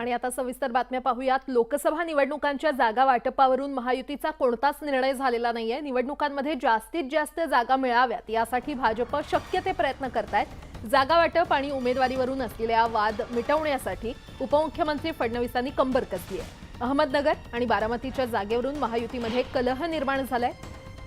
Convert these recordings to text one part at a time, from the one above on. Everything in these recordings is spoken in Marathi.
आणि आता सविस्तर बातम्या पाहूयात। लोकसभा निवडणुकांच्या जागा वाटपावरून महायुतीचा कोणताच निर्णय झालेला नाहीये। निवडणुकांमध्ये जास्तीत जास्त जागा मिळाव्यात यासाठी भाजप शक्य ते प्रयत्न करतायत। जागा वाटप आणि उमेदवारीवरून असलेला वाद मिटवण्यासाठी उपमुख्यमंत्री फडणवीसांनी कंबर कसली आहे। अहमदनगर आणि बारामतीच्या जागेवरून महायुतीमध्ये कलह निर्माण झालाय।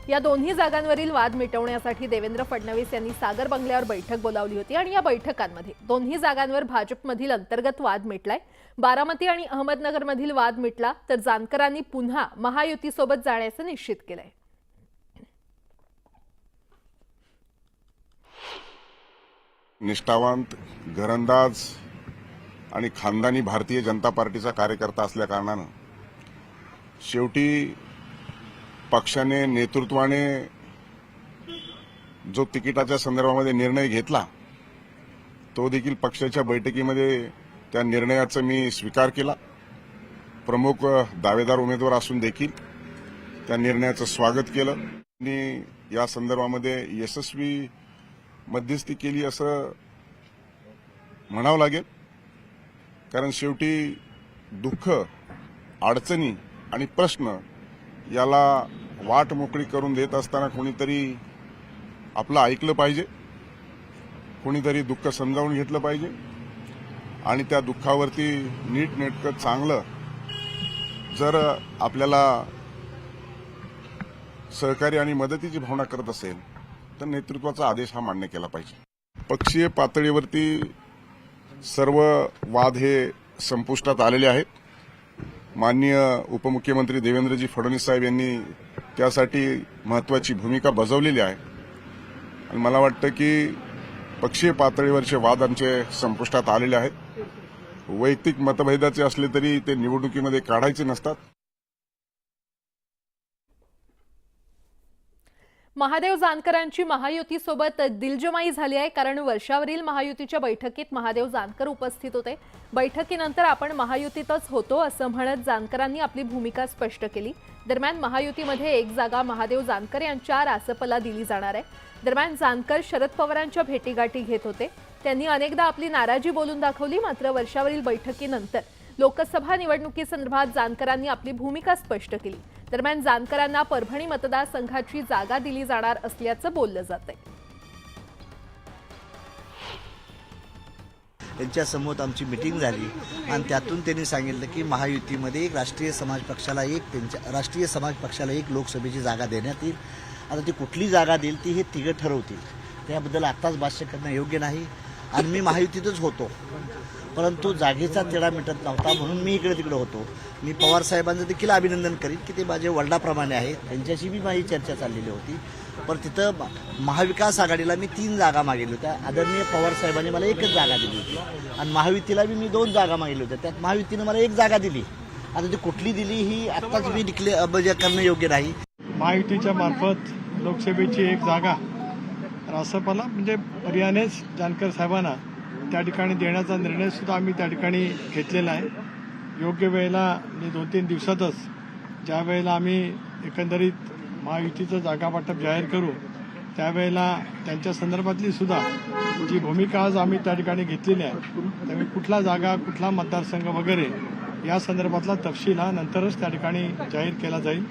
या दोन्ही जागांवरील वाद मिटवण्यासाठी देवेंद्र फडणवीस यांनी सागर बंगल्यावर बैठक बोलावली होती आणि या बैठकांमध्ये दोन्ही जागांवर भाजपमधील अंतर्गत वाद मिटलाय। बारामती आणि अहमदनगरमधील वाद मिटला तर जानकरांनी पुन्हा महायुतीसोबत जाण्याचे निश्चित केलंय। निष्ठावंत, घरंदाज आणि खानदानी भारतीय जनता पार्टीचा कार्यकर्ता असल्या कारणाने शेवटी पक्षाने नेतृत्वाने जो तिकिटाच्या संदर्भामध्ये निर्णय घेतला तो देखील पक्षाच्या बैठकीमध्ये त्या निर्णयाचा मी स्वीकार केला। प्रमुख दावेदार उमेदवार असून देखील त्या निर्णयाचं स्वागत केलं आणि या संदर्भामध्ये यशस्वी मध्यस्थी केली असं म्हणावं लागेल। कारण शेवटी दुःख, अडचणी आणि प्रश्न याला वाट मोकळी करून देत असताना कोणीतरी आपलं ऐकलं पाहिजे, कोणीतरी दुःख समजावून घेतलं पाहिजे आणि त्या दुःखावरती नीटनेटकं चांगलं जर आपल्याला सहकार्य आणि मदतीची भावना करत असेल तर नेतृत्वाचा आदेश हा मान्य केला पाहिजे। पक्षीय पातळीवरती सर्व वाद हे संपुष्टात आलेले आहेत। माननीय उपमुख्यमंत्री देवेंद्रजी फडणवीस साहेब यांनी त्यासाठी महत्वाची भूमिका बजावलेली आहे आणि मला वाटतं की पक्षीय पातळीवरचे वाद आमचे संपुष्टात आलेले आहेत। वैयक्तिक मतभेदाचे असले तरी ते निवडणुकीमध्ये काढायचे नसतात। महादेव जानकरांची महायुतीसोबत दिलजमाई झाली आहे, कारण वर्षावरील महायुतीच्या बैठकीत महादेव जानकर उपस्थित होते। बैठकीनंतर आपण महायुतीतच होतो असं म्हणत जानकरांनी आपली भूमिका स्पष्ट केली। दरम्यान महायुतीमध्ये एक जागा महादेव जानकर यांच्या रासपला दिली जाणार आहे। दरम्यान जानकर शरद पवारांच्या भेटीगाठी घेत होते। त्यांनी अनेकदा आपली नाराजी बोलून दाखवली, मात्र वर्षावरील बैठकीनंतर लोकसभा निवडणुकीसंदर्भात जानकरांनी आपली भूमिका स्पष्ट केली। दरम्यान जानकरांना परभणी मतदारसंघाची जागा दिली जाणार असल्याचं बोललं जातंय। त्यांच्यासमोर आमची मीटिंग झाली आणि त्यातून त्यांनी सांगितलं की महायुतीमध्ये एक राष्ट्रीय समाज पक्षाला एक लोकसभेची जागा देण्यात येईल। आता ती कुठली जागा देईल ती हे तिघं ठरवतील, त्याबद्दल आत्ताच भाष्य करणं योग्य नाही। आणि मी महायुतीतच होतो, परंतु जागेचा तिढा मिटत नव्हता म्हणून मी इकडे तिकडे होतो। मी पवार साहेबांचं देखील अभिनंदन करीन की ते माझे वडिलांप्रमाणे आहेत, त्यांच्याशी बी माझी चर्चा चाललेली होती। पण तिथं महाविकास आघाडीला मी 3 जागा मागितल्या होत्या। आदरणीय पवार साहेबांनी मला एकच जागा दिली होती आणि महायुतीला बी मी 2 जागा मागितल्या होत्या, त्यात महायुतीनं मला 1 जागा दिली। आता ती कुठली दिली ही आत्ताच मी करणं योग्य नाही। महायुतीच्या मार्फत लोकसभेची 1 जागा रासपाला म्हणजे पर्यानेच जानकर साहेबांना त्या ठिकाणी देण्याचा निर्णय सुद्धा आम्ही त्या ठिकाणी घेतलेला आहे। योग्य वेळेला म्हणजे 2-3 दिवसातच ज्या वेळेला आम्ही एकंदरीत महायुतीचं जागा वाटप जाहीर करू त्यावेळेला त्यांच्या संदर्भातली सुद्धा जी भूमिका आज आम्ही त्या ठिकाणी घेतलेली आहे, त्यामुळे कुठला जागा, कुठला मतदारसंघ वगैरे या संदर्भातला तपशील हा नंतरच त्या ठिकाणी जाहीर केला जाईल।